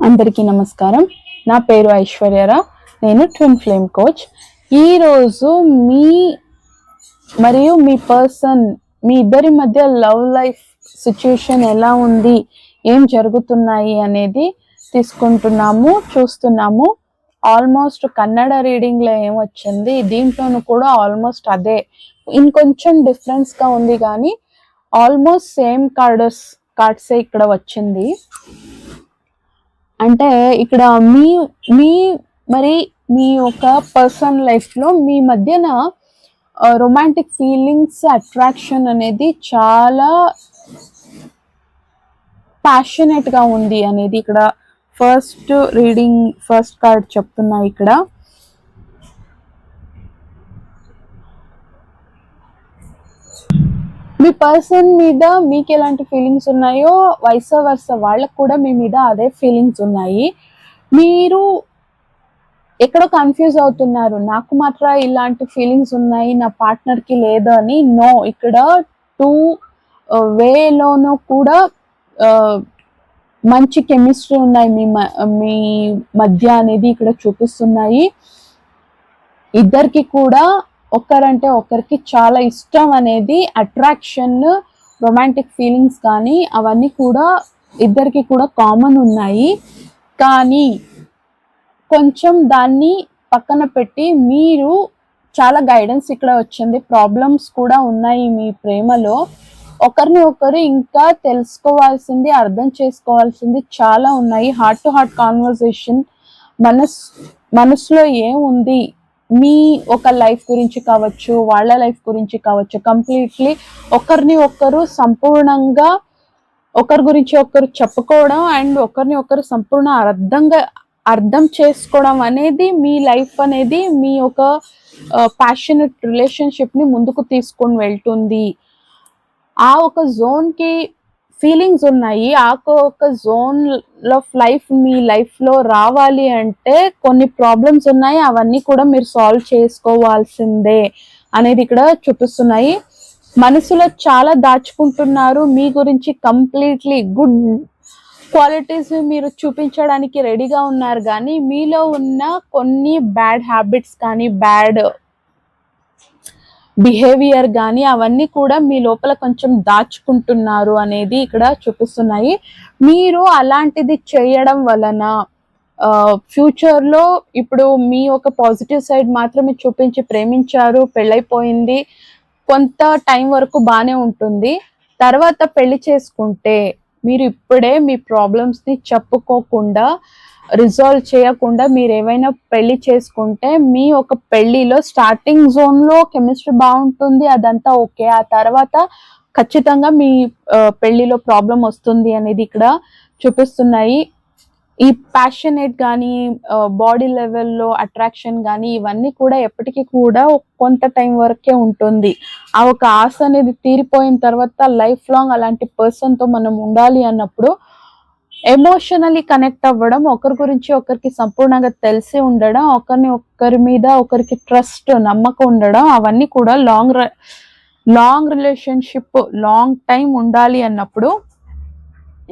అందరికీ నమస్కారం. నా పేరు ఐశ్వర్యరా. నేను ట్విన్ ఫ్లేమ్ కోచ్. ఈరోజు మరియు మీ పర్సన్ మీ ఇద్దరి మధ్య లవ్ లైఫ్ సిచ్యుయేషన్ ఎలా ఉంది, ఏం జరుగుతున్నాయి అనేది చూస్తున్నాము. ఆల్మోస్ట్ కన్నడ రీడింగ్ లో ఏమొచ్చింది, దీంట్లోనూ కూడా ఆల్మోస్ట్ అదే, ఇంకొంచెం డిఫరెన్స్ గా ఉంది కానీ ఆల్మోస్ట్ సేమ్ కార్డ్సే ఇక్కడ వచ్చింది. అంటే ఇక్కడ మీ యొక్క పర్సన్ లైఫ్ లో మీ మధ్యన రొమాంటిక్ ఫీలింగ్స్, అట్రాక్షన్ అనేది చాలా ప్యాషనేట్ గా ఉంది అనేది ఇక్కడ ఫస్ట్ కార్డ్ చెప్తున్నా. ఇక్కడ మీ పర్సన్ మీద మీకు ఎలాంటి ఫీలింగ్స్ ఉన్నాయో వైస్ వర్స వాళ్ళకు కూడా మీ మీద అదే ఫీలింగ్స్ ఉన్నాయి. మీరు ఎక్కడో కన్ఫ్యూజ్ అవుతున్నారు, నాకు మాత్రం ఇలాంటి ఫీలింగ్స్ ఉన్నాయి, నా పార్ట్నర్ కి లేదు అని. నో, ఇక్కడ టూ వేలోనూ కూడా మంచి కెమిస్ట్రీ ఉన్నాయి మీ మధ్య అనేది ఇక్కడ చూపిస్తున్నాయి. ఇద్దరికి కూడా ఒకరంటే ఒకరికి చాలా ఇష్టం అనేది, అట్రాక్షన్, రొమాంటిక్ ఫీలింగ్స్ కానీ అవన్నీ కూడా ఇద్దరికి కూడా కామన్ ఉన్నాయి. కానీ కొంచెం దాన్ని పక్కన పెట్టి మీరు చాలా గైడెన్స్ ఇక్కడ వచ్చింది. ప్రాబ్లమ్స్ కూడా ఉన్నాయి మీ ప్రేమలో. ఒకరిని ఒకరు ఇంకా తెలుసుకోవాల్సింది, అర్థం చేసుకోవాల్సింది చాలా ఉన్నాయి. హార్ట్ టు హార్ట్ కాన్వర్సేషన్, మనసులో ఏముంది, మీ ఒక లైఫ్ గురించి కావచ్చు, వాళ్ళ లైఫ్ గురించి కావచ్చు, కంప్లీట్లీ ఒకరిని ఒకరు సంపూర్ణంగా ఒకరి గురించి ఒకరు చెప్పుకోవడం అండ్ ఒకరిని ఒకరు సంపూర్ణ అర్థం చేసుకోవడం అనేది మీ లైఫ్ అనేది మీ ఒక ప్యాషనెట్ రిలేషన్షిప్ ని ముందుకు తీసుకొని వెళ్తుంది. ఆ ఒక జోన్ కి ఫీలింగ్స్ ఉన్నాయి. ఆ ఒక zone of life me life లో రావాలి అంటే కొన్ని ప్రాబ్లమ్స్ ఉన్నాయి, అవన్నీ కూడా మీరు సాల్వ్ చేసుకోవాల్సిందే అనేది ఇక్కడ చూపిస్తున్నాయి. మనసులో చాలా దాచుకుంటున్నారు మీ గురించి. కంప్లీట్లీ గుడ్ క్వాలిటీస్ మీరు చూపించడానికి రెడీగా ఉన్నారు, కానీ మీలో ఉన్న కొన్ని బ్యాడ్ హ్యాబిట్స్ కానీ, బ్యాడ్ బిహేవియర్ కానీ అవన్నీ కూడా మీ లోపల కొంచెం దాచుకుంటున్నారు అనేది ఇక్కడ చూపిస్తున్నాయి. మీరు అలాంటిది చేయడం వలన ఫ్యూచర్ లో, ఇప్పుడు మీ ఒక పాజిటివ్ సైడ్ మాత్రమే చూపించి ప్రేమించారు, పెళ్ళైపోయింది, కొంత టైం వరకు బాగానే ఉంటుంది. తర్వాత పెళ్లి చేసుకుంటే మీరు ఇప్పుడే మీ ప్రాబ్లమ్స్ ని చెప్పుకోకుండా, రిజాల్వ్ చేయకుండా మీరు ఏవైనా పెళ్లి చేసుకుంటే మీ ఒక పెళ్లిలో స్టార్టింగ్ జోన్ లో కెమిస్ట్రీ బాగుంటుంది, అదంతా ఓకే. ఆ తర్వాత ఖచ్చితంగా మీ పెళ్లిలో ప్రాబ్లం వస్తుంది అనేది ఇక్కడ చూపిస్తున్నాయి. ఈ ప్యాషనేట్ కానీ, బాడీ లెవెల్లో అట్రాక్షన్ కానీ ఇవన్నీ కూడా ఎప్పటికీ కూడా కొంత టైం వరకే ఉంటుంది. ఆ ఒక ఆశ అనేది తీరిపోయిన తర్వాత లైఫ్ లాంగ్ అలాంటి పర్సన్ తో మనం ఉండాలి అన్నప్పుడు ఎమోషనలీ కనెక్ట్ అవ్వడం, ఒకరి గురించి ఒకరికి సంపూర్ణంగా తెలిసి ఉండడం, ఒకరి మీద ఒకరికి ట్రస్ట్, నమ్మకం ఉండడం, అవన్నీ కూడా లాంగ్ రిలేషన్షిప్, లాంగ్ టైం ఉండాలి అన్నప్పుడు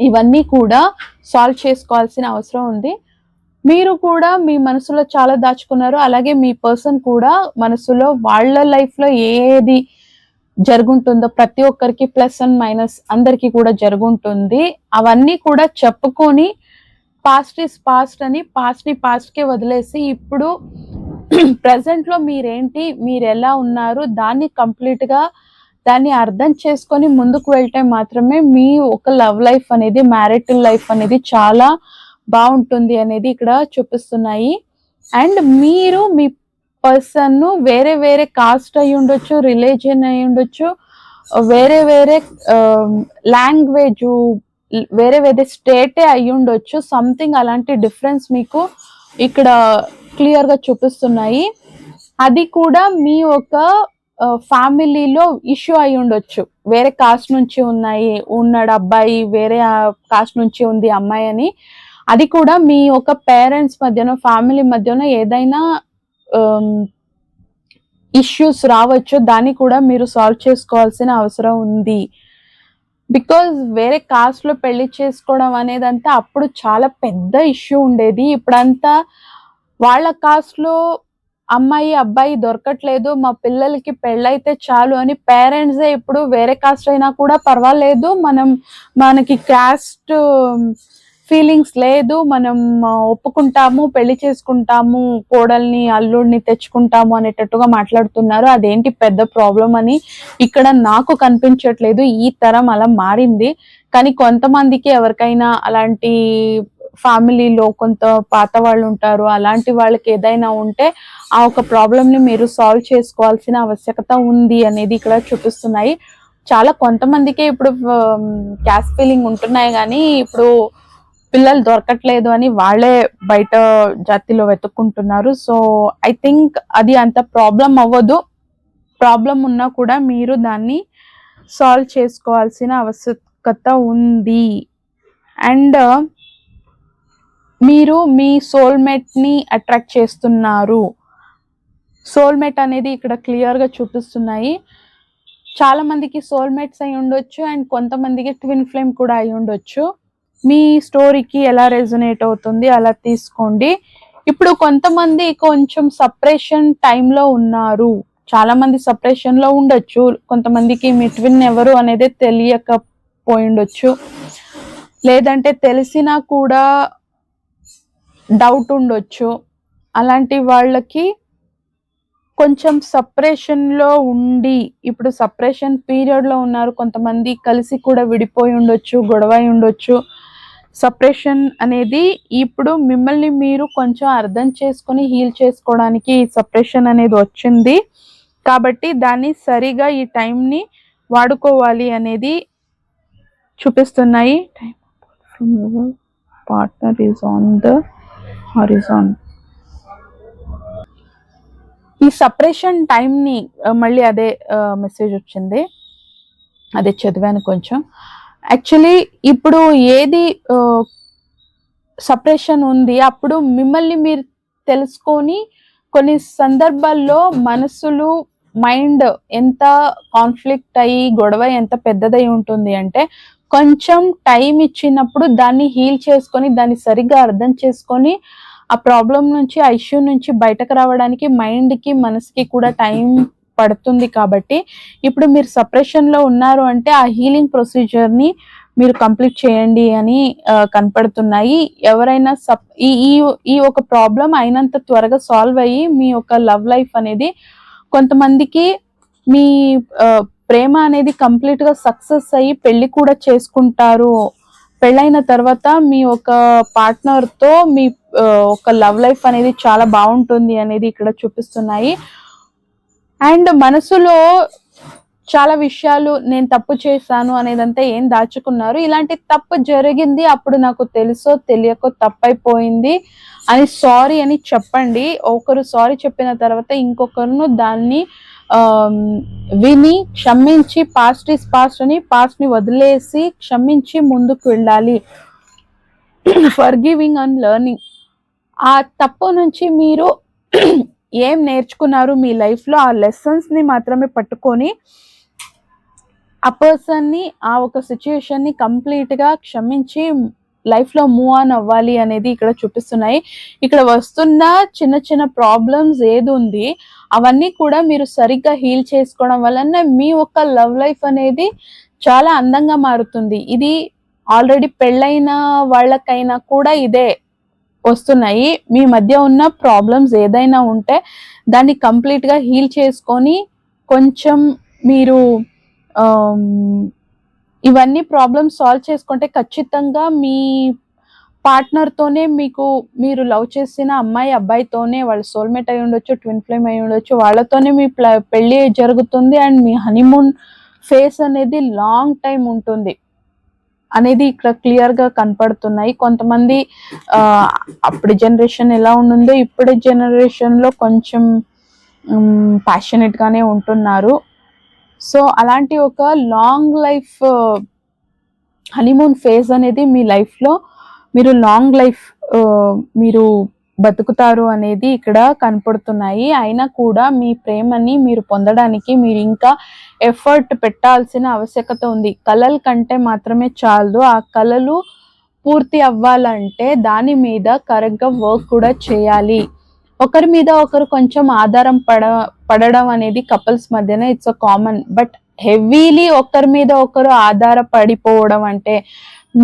ఇవన్నీ కూడా సాల్వ్ చేసుకోవాల్సిన అవసరం ఉంది. మీరు కూడా మీ మనసులో చాలా దాచుకున్నారు, అలాగే మీ పర్సన్ కూడా మనసులో వాళ్ళ లైఫ్ లో ఏది జరుగుంటుందో, ప్రతి ఒక్కరికి ప్లస్ అండ్ మైనస్ అందరికి కూడా జరుగుంటుంది. అవన్నీ కూడా చెప్పుకొని పాస్ట్ ఇస్ పాస్ట్ అని పాస్ట్ ని పాస్ట్ కే వదిలేసి ఇప్పుడు ప్రెసెంట్ లో మీరేంటి, మీరు ఎలా ఉన్నారు, దాన్ని కంప్లీట్ గా దాన్ని అర్థం చేసుకొని ముందుకు వెళ్తే మాత్రమే మీ ఒక లవ్ లైఫ్ అనేది, మ్యారిటల్ లైఫ్ అనేది చాలా బాగుంటుంది అనేది ఇక్కడ చూపిస్తున్నాయి. అండ్ మీరు మీ పర్సన్ వేరే వేరే కాస్ట్ అయి ఉండొచ్చు, రిలీజియన్ అయి ఉండొచ్చు, వేరే వేరే లాంగ్వేజ్, వేరే వేరే స్టేటే అయి ఉండొచ్చు, సంథింగ్ అలాంటి డిఫరెన్స్ మీకు ఇక్కడ క్లియర్ గా చూపిస్తున్నాయి. అది కూడా మీ ఒక ఫ్యామిలీలో ఇష్యూ అయి ఉండొచ్చు. వేరే కాస్ట్ నుంచి ఉన్నాడు అబ్బాయి, వేరే కాస్ట్ నుంచి ఉంది అమ్మాయి అని. అది కూడా మీ ఒక పేరెంట్స్ మధ్యన, ఫ్యామిలీ మధ్యన ఏదైనా ఇష్యూస్ రావచ్చు, దాన్ని కూడా మీరు సాల్వ్ చేసుకోవాల్సిన అవసరం ఉంది. బికాజ్ వేరే కాస్ట్ లో పెళ్లి చేసుకోవడం అనేది అంతా అప్పుడు చాలా పెద్ద ఇష్యూ ఉండేది. ఇప్పుడంతా వాళ్ళ కాస్ట్ లో అమ్మాయి అబ్బాయి దొరకట్లేదు, మా పిల్లలకి పెళ్ళైతే చాలు అని పేరెంట్సే ఇప్పుడు వేరే కాస్ట్ అయినా కూడా పర్వాలేదు, మనకి క్యాస్ట్ ఫీలింగ్స్ లేదు, మనం ఒప్పుకుంటాము, పెళ్లి చేసుకుంటాము, కోడల్ని అల్లుడిని తెచ్చుకుంటాము అనేటట్టుగా మాట్లాడుతున్నారు. అదేంటి పెద్ద ప్రాబ్లం అని ఇక్కడ నాకు కనిపించట్లేదు. ఈ తరం అలా మారింది. కానీ కొంతమందికి ఎవరికైనా అలాంటి ఫ్యామిలీలో కొంత పాత వాళ్ళు ఉంటారు, అలాంటి వాళ్ళకి ఏదైనా ఉంటే ఆ ఒక ప్రాబ్లమ్ ని మీరు సాల్వ్ చేసుకోవాల్సిన ఆవశ్యకత ఉంది అనేది ఇక్కడ చూపిస్తున్నాయి. చాలా కొంతమందికే ఇప్పుడు క్యాస్ట్ ఫీలింగ్ ఉంటున్నాయి, కానీ ఇప్పుడు పిల్లలు దొరకట్లేదు అని వాళ్ళే బయట జాతిలో వెతుక్కుంటున్నారు. సో ఐ థింక్ అది అంత ప్రాబ్లం అవ్వదు. ప్రాబ్లం ఉన్నా కూడా మీరు దాన్ని సాల్వ్ చేసుకోవాల్సిన ఆవశ్యకత ఉంది. అండ్ మీరు మీ సోల్మేట్ ని అట్రాక్ట్ చేస్తున్నారు. సోల్మేట్ అనేది ఇక్కడ క్లియర్ గా చూపిస్తున్నాయి. చాలా మందికి సోల్మేట్స్ అయి ఉండొచ్చు అండ్ కొంతమందికి ట్విన్ ఫ్లేమ్ కూడా అయి ఉండొచ్చు. మీ స్టోరీకి ఎలా రెజొనేట్ అవుతుంది అలా తీసుకోండి. ఇప్పుడు కొంతమంది కొంచెం సపరేషన్ టైంలో ఉన్నారు, చాలా మంది సపరేషన్ లో ఉండొచ్చు, కొంతమందికి మీ ట్విన్ ఎవరు అనేది తెలియకపోయి ఉండొచ్చు, లేదంటే తెలిసినా కూడా డౌట్ ఉండొచ్చు. అలాంటి వాళ్ళకి కొంచెం సపరేషన్ లో ఉండి, ఇప్పుడు సపరేషన్ పీరియడ్ లో ఉన్నారు, కొంతమంది కలిసి కూడా విడిపోయి ఉండొచ్చు, గొడవ ఉండొచ్చు. సపరేషన్ అనేది ఇప్పుడు మిమ్మల్ని మీరు కొంచెం అర్థం చేసుకొని హీల్ చేసుకోవడానికి సపరేషన్ అనేది వచ్చింది, కాబట్టి దాన్ని సరిగా ఈ టైంని వాడుకోవాలి అనేది చూపిస్తున్నాయి. Partner is on the Horizon. ఈ సపరేషన్ టైంని మళ్ళీ అదే మెసేజ్ వచ్చింది, అదే చదివాను కొంచెం. యాక్చువల్లీ ఇప్పుడు ఏది సపరేషన్ ఉంది, అప్పుడు మిమ్మల్ని మీరు తెలుసుకొని కొన్ని సందర్భాల్లో మనసులు మైండ్ ఎంత కాన్ఫ్లిక్ట్ అయ్యి గొడవ ఎంత పెద్దదై ఉంటుంది అంటే కొంచెం టైం ఇచ్చినప్పుడు దాన్ని హీల్ చేసుకొని దాన్ని సరిగ్గా అర్థం చేసుకొని ఆ ప్రాబ్లం నుంచి ఆ ఇష్యూ నుంచి బయటకు రావడానికి మైండ్కి మనసుకి కూడా టైం పడుతుంది. కాబట్టి ఇప్పుడు మీరు సపరేషన్ లో ఉన్నారు అంటే ఆ హీలింగ్ ప్రొసీజర్ ని మీరు కంప్లీట్ చేయండి అని కనపడుతున్నాయి. ఎవరైనా ఈ ఒక ప్రాబ్లం అయినంత త్వరగా సాల్వ్ అయ్యి మీ యొక్క లవ్ లైఫ్ అనేది కొంతమందికి మీ ప్రేమ అనేది కంప్లీట్ గా సక్సెస్ అయ్యి పెళ్లి కూడా చేసుకుంటారు. పెళ్ళైన తర్వాత మీ ఒక పార్ట్నర్ తో మీ ఒక లవ్ లైఫ్ అనేది చాలా బాగుంటుంది అనేది ఇక్కడ చూపిస్తున్నాయి. అండ్ మనసులో చాలా విషయాలు నేను తప్పు చేశాను అనేదంతా ఏం దాచుకున్నారు, ఇలాంటి తప్పు జరిగింది అప్పుడు నాకు తెలుసో తెలియకో తప్పైపోయింది అని సారీ అని చెప్పండి. ఒకరు సారీ చెప్పిన తర్వాత ఇంకొకరును దాన్ని విని క్షమించి పాస్ట్ ఈస్ పాస్ట్ అని పాస్ట్ ని వదిలేసి క్షమించి ముందుకు వెళ్ళాలి. Forgiving and learning. ఆ తప్పు నుంచి మీరు ఏం నేర్చుకున్నారు మీ లైఫ్ లో, ఆ లెసన్స్ ని మాత్రమే పట్టుకొని ఆ పర్సన్ ని ఆ ఒక సిచ్యుయేషన్ ని కంప్లీట్ గా క్షమించి లైఫ్ లో మూవ్ ఆన్ అవ్వాలి అనేది ఇక్కడ చూపిస్తున్నాయి. ఇక్కడ వస్తున్న చిన్న చిన్న ప్రాబ్లమ్స్ ఏది ఉంది అవన్నీ కూడా మీరు సరిగ్గా హీల్ చేసుకోవడం వలన మీ యొక్క లవ్ లైఫ్ అనేది చాలా అందంగా మారుతుంది. ఇది ఆల్రెడీ పెళ్ళైన వాళ్ళకైనా కూడా ఇదే వస్తున్నాయి. మీ మధ్య ఉన్న ప్రాబ్లమ్స్ ఏదైనా ఉంటే దాన్ని కంప్లీట్ గా హీల్ చేసుకొని కొంచెం మీరు ఇవన్నీ ప్రాబ్లమ్స్ సాల్వ్ చేసుకుంటే ఖచ్చితంగా మీ పార్ట్నర్ తోనే మీరు లవ్ చేసిన అమ్మాయి అబ్బాయితోనే వాళ్ళ సోల్మేట్ అయి ఉండొచ్చు, ట్విన్ ఫ్లేమ్ అయి ఉండొచ్చు, వాళ్ళతోనే మీ పెళ్లి జరుగుతుంది అండ్ మీ హనీమూన్ ఫేస్ అనేది లాంగ్ టైం ఉంటుంది అనేది ఇక్కడ క్లియర్ గా కనపడుతున్నాయి. కొంతమంది అప్పటి జనరేషన్ ఎలా ఉంటుందో ఇప్పటి జనరేషన్ లో కొంచెం ప్యాషనెట్ గానే ఉంటున్నారు. సో అలాంటి ఒక లాంగ్ లైఫ్ హనీమూన్ ఫేజ్ అనేది మీ లైఫ్ లో మీరు లాంగ్ లైఫ్ మీరు బతుకుతారు అనేది ఇక్కడ కనపడుతున్నాయి. అయినా కూడా మీ ప్రేమని మీరు పొందడానికి మీరు ఇంకా ఎఫర్ట్ పెట్టాల్సిన ఆవశ్యకత ఉంది. కలల కంటే మాత్రమే చాలదు. ఆ కలలు పూర్తి అవ్వాలంటే దాని మీద కరెక్ట్‌గా వర్క్ కూడా చేయాలి. ఒకరి మీద ఒకరు కొంచెం ఆధారం పడడం అనేది కపుల్స్ మధ్యన ఇట్స్ కామన్. బట్ హెవీలీ ఒకరి మీద ఒకరు ఆధారపడిపోవడం అంటే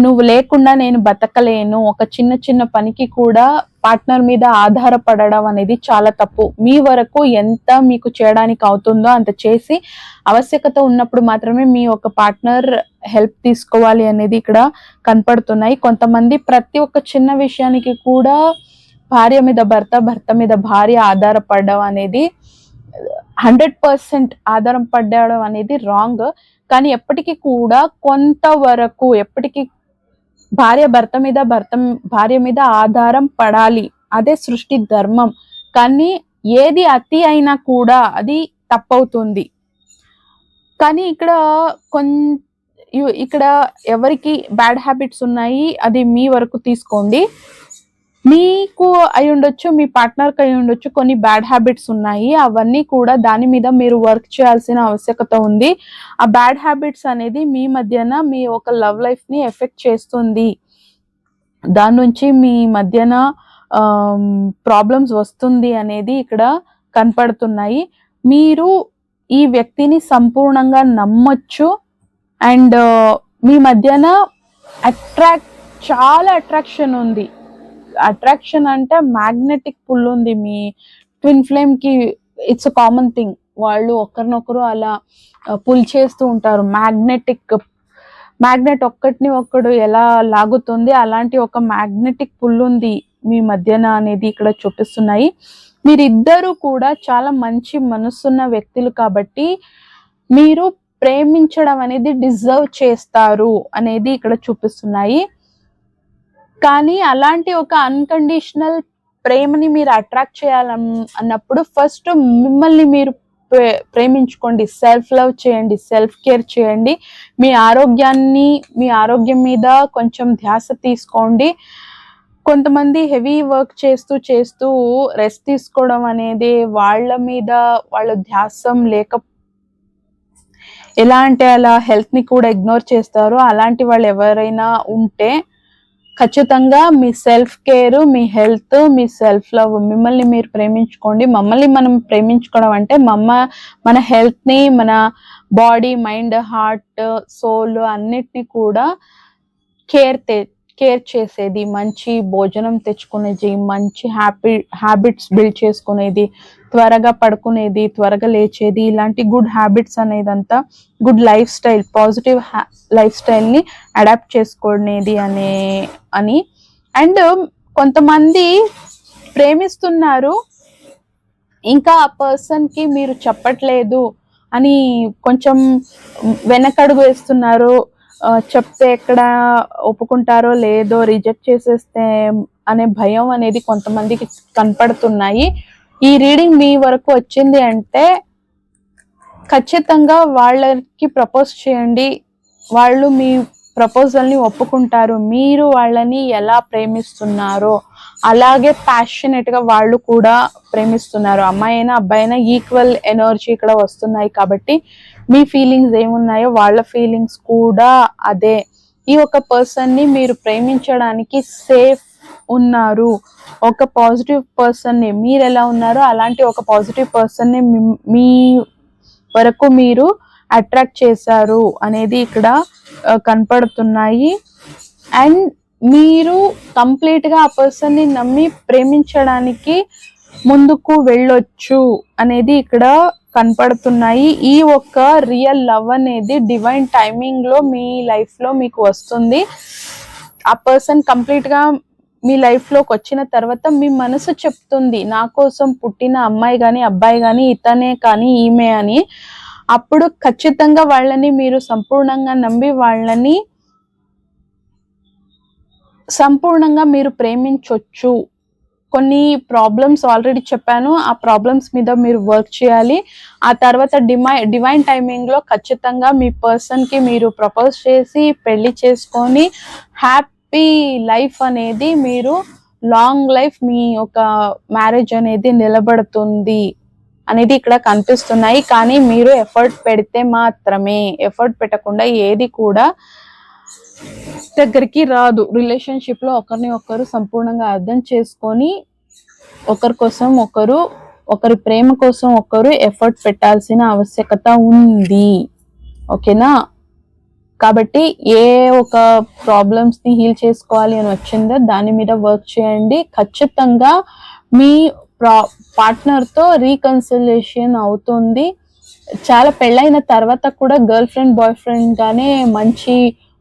నువ్వు లేకుండా నేను బతకలేను, ఒక చిన్న చిన్న పనికి కూడా పార్ట్నర్ మీద ఆధారపడడం అనేది చాలా తప్పు. మీ వరకు ఎంత మీకు చేయడానికి అవుతుందో అంత చేసి ఆవశ్యకత ఉన్నప్పుడు మాత్రమే మీ ఒక పార్ట్నర్ హెల్ప్ తీసుకోవాలి అనేది ఇక్కడ కనపడుతున్నాయి. కొంతమంది ప్రతి ఒక్క చిన్న విషయానికి కూడా భార్య మీద భర్త, భర్త మీద భార్య ఆధారపడడం అనేది 100% ఆధారం పడడం అనేది రాంగ్. కానీ ఎప్పటికీ కూడా కొంతవరకు ఎప్పటికీ భార్య భార్య మీద ఆధారం పడాలి. అదే సృష్టి ధర్మం. కానీ ఏది అతి అయినా కూడా అది తప్పవుతుంది. కానీ ఇక్కడ ఎవరికి బ్యాడ్ హ్యాబిట్స్ ఉన్నాయి అది మీ వరకు తీసుకోండి. మీకు అయి ఉండొచ్చు, మీ పార్ట్నర్కి అయి ఉండొచ్చు కొన్ని బ్యాడ్ హ్యాబిట్స్ ఉన్నాయి. అవన్నీ కూడా దాని మీద మీరు వర్క్ చేయాల్సిన ఆవశ్యకత ఉంది. ఆ బ్యాడ్ హ్యాబిట్స్ అనేది మీ మధ్యన మీ ఒక లవ్ లైఫ్ ని ఎఫెక్ట్ చేస్తుంది. దాని నుంచి మీ మధ్యన ప్రాబ్లమ్స్ వస్తుంది అనేది ఇక్కడ కనపడుతున్నాయి. మీరు ఈ వ్యక్తిని సంపూర్ణంగా నమ్మొచ్చు. అండ్ మీ మధ్యన చాలా అట్రాక్షన్ ఉంది. అట్రాక్షన్ అంటే మ్యాగ్నెటిక్ పుల్ ఉంది. మీ ట్విన్ ఫ్లేమ్ కి ఇట్స్ అ కామన్ థింగ్. వాళ్ళు ఒకరినొకరు అలా పుల్ చేస్తూ ఉంటారు. మ్యాగ్నెట్ ఒక్కటిని ఒక్కడు ఎలా లాగుతుంది అలాంటి ఒక మ్యాగ్నెటిక్ పుల్ ఉంది మీ మధ్యన అనేది ఇక్కడ చూపిస్తున్నాయి. మీరిద్దరూ కూడా చాలా మంచి మనసున్న వ్యక్తులు కాబట్టి మీరు ప్రేమించడం అనేది డిజర్వ్ చేస్తారు అనేది ఇక్కడ చూపిస్తున్నాయి. కానీ అలాంటి ఒక అన్కండిషనల్ ప్రేమని మీరు అట్రాక్ట్ చేయాలన్నప్పుడు ఫస్ట్ మిమ్మల్ని మీరు ప్రేమించుకోండి, సెల్ఫ్ లవ్ చేయండి, సెల్ఫ్ కేర్ చేయండి. మీ ఆరోగ్యం మీద కొంచెం ధ్యాస తీసుకోండి. కొంతమంది హెవీ వర్క్ చేస్తూ రెస్ట్ తీసుకోవడం అనేది వాళ్ళ ధ్యాసం లేక ఎలా అంటే అలా హెల్త్ ని కూడా ఇగ్నోర్ చేస్తారు. అలాంటి వాళ్ళు ఎవరైనా ఉంటే ఖచ్చితంగా మీ సెల్ఫ్ కేర్, మీ హెల్త్, మీ సెల్ఫ్ లవ్, మిమ్మల్ని మీరు ప్రేమించుకోండి. మమ్మల్ని మనం ప్రేమించుకోవడం అంటే మన హెల్త్ ని, మన బాడీ, మైండ్, హార్ట్, సోల్ అన్నిటిని కూడా కేర్ చేసేది, మంచి భోజనం తెచ్చుకునేది, మంచి హ్యాబిట్స్ బిల్డ్ చేసుకునేది, త్వరగా పడుకునేది, త్వరగా లేచేది, ఇలాంటి గుడ్ హ్యాబిట్స్ అనేదంతా good lifestyle, positive lifestyle ని అడాప్ట్ చేసుకునేది అని. అండ్ కొంతమంది ప్రేమిస్తున్నారు, ఇంకా ఆ పర్సన్ కి మీరు చెప్పట్లేదు అని కొంచెం వెనకడుగు వేస్తున్నారు. చెప్తే ఎక్కడ ఒప్పుకుంటారో లేదో, రిజెక్ట్ చేసేస్తే అనే భయం అనేది కొంతమందికి కనపడుతున్నాయి. ఈ రీడింగ్ మీ వరకు వచ్చింది అంటే ఖచ్చితంగా వాళ్ళకి ప్రపోజ్ చేయండి. వాళ్ళు మీ ప్రపోజల్ ని ఒప్పుకుంటారు. మీరు వాళ్ళని ఎలా ప్రేమిస్తున్నారో అలాగే ప్యాషనేట్ గా వాళ్ళు కూడా ప్రేమిస్తున్నారు. అమ్మాయి అయినా అబ్బాయి అయినా ఈక్వల్ ఎనర్జీ ఇక్కడ వస్తున్నాయి కాబట్టి మీ ఫీలింగ్స్ ఏమున్నాయో వాళ్ళ ఫీలింగ్స్ కూడా అదే. ఈ ఒక పర్సన్ ని మీరు ప్రేమించడానికి సేఫ్ ఉన్నారు. ఒక పాజిటివ్ పర్సన్ ని మీరు ఎలా ఉన్నారో అలాంటి ఒక పాజిటివ్ పర్సన్ ని మీ వరకు మీరు అట్రాక్ట్ చేశారు అనేది ఇక్కడ కనపడుతున్నాయి. అండ్ మీరు కంప్లీట్ గా ఆ పర్సన్ ని నమ్మి ప్రేమించడానికి ముందుకు వెళ్ళొచ్చు అనేది ఇక్కడ కనపడుతున్నాయి. ఈ ఒక్క రియల్ లవ్ అనేది డివైన్ టైమింగ్ లో మీ లైఫ్ లో మీకు వస్తుంది. ఆ పర్సన్ కంప్లీట్ గా మీ లైఫ్ లోకి వచ్చిన తర్వాత మీ మనసు చెప్తుంది నా కోసం పుట్టిన అమ్మాయి గాని అబ్బాయి గాని ఇతనే కానీ ఈమె అని. అప్పుడు ఖచ్చితంగా వాళ్ళని మీరు సంపూర్ణంగా నమ్మి వాళ్ళని సంపూర్ణంగా మీరు ప్రేమించొచ్చు. కొన్ని ప్రాబ్లమ్స్ ఆల్రెడీ చెప్పాను, ఆ ప్రాబ్లమ్స్ మీద మీరు వర్క్ చేయాలి. ఆ తర్వాత డివైన్ టైమింగ్ లో ఖచ్చితంగా మీ పర్సన్ కి మీరు ప్రపోజ్ చేసి పెళ్లి చేసుకొని హ్యాపీ లైఫ్ అనేది మీరు లాంగ్ లైఫ్ మీ ఒక మ్యారేజ్ అనేది నిలబడుతుంది అనేది ఇక్కడ కనిపిస్తున్నాయి. కానీ మీరు ఎఫర్ట్ పెడితే మాత్రమే, ఎఫర్ట్ పెట్టకుండా ఏది కూడా దగ్గరికి రాదు. రిలేషన్షిప్ లో ఒకరిని ఒకరు సంపూర్ణంగా అర్థం చేసుకొని ఒకరి కోసం ఒకరు, ఒకరి ప్రేమ కోసం ఒకరు ఎఫర్ట్ పెట్టాల్సిన ఆవశ్యకత ఉంది. ఓకేనా? కాబట్టి ఏ ఒక ప్రాబ్లమ్స్ ని హీల్ చేసుకోవాలి అని వచ్చిందో దాని మీద వర్క్ చేయండి. ఖచ్చితంగా మీ పార్ట్నర్ తో రీకన్సిలేషన్ అవుతుంది. చాలా పెళ్ళైన తర్వాత కూడా గర్ల్ ఫ్రెండ్ బాయ్ ఫ్రెండ్ గానే మంచి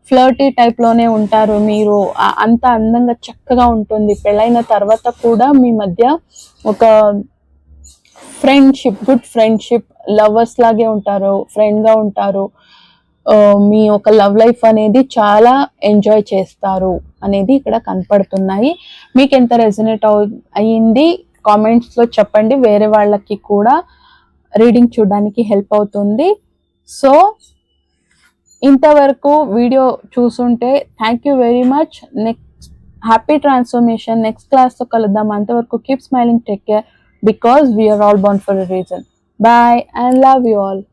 ఫ్లర్టీ టైప్ లోనే ఉంటారు మీరు. అంత అందంగా చక్కగా ఉంటుంది. పెళ్ళైన తర్వాత కూడా మీ మధ్య ఒక ఫ్రెండ్షిప్, గుడ్ ఫ్రెండ్షిప్, లవర్స్ లాగే ఉంటారు, ఫ్రెండ్ గా ఉంటారు. మీ ఒక లవ్ లైఫ్ అనేది చాలా ఎంజాయ్ చేస్తారు అనేది ఇక్కడ కనపడుతున్నాయి. మీకు ఎంత రెజనేట్ అయ్యింది కామెంట్స్ లో చెప్పండి. వేరే వాళ్ళకి కూడా రీడింగ్ చూడడానికి హెల్ప్ అవుతుంది. సో ఇంతవరకు వీడియో చూసుంటే thank you very much. Next happy transformation next class తో కలుద్దాం. అంతవరకు keep smiling, take care, because we are all born for a reason. Bye and love you all.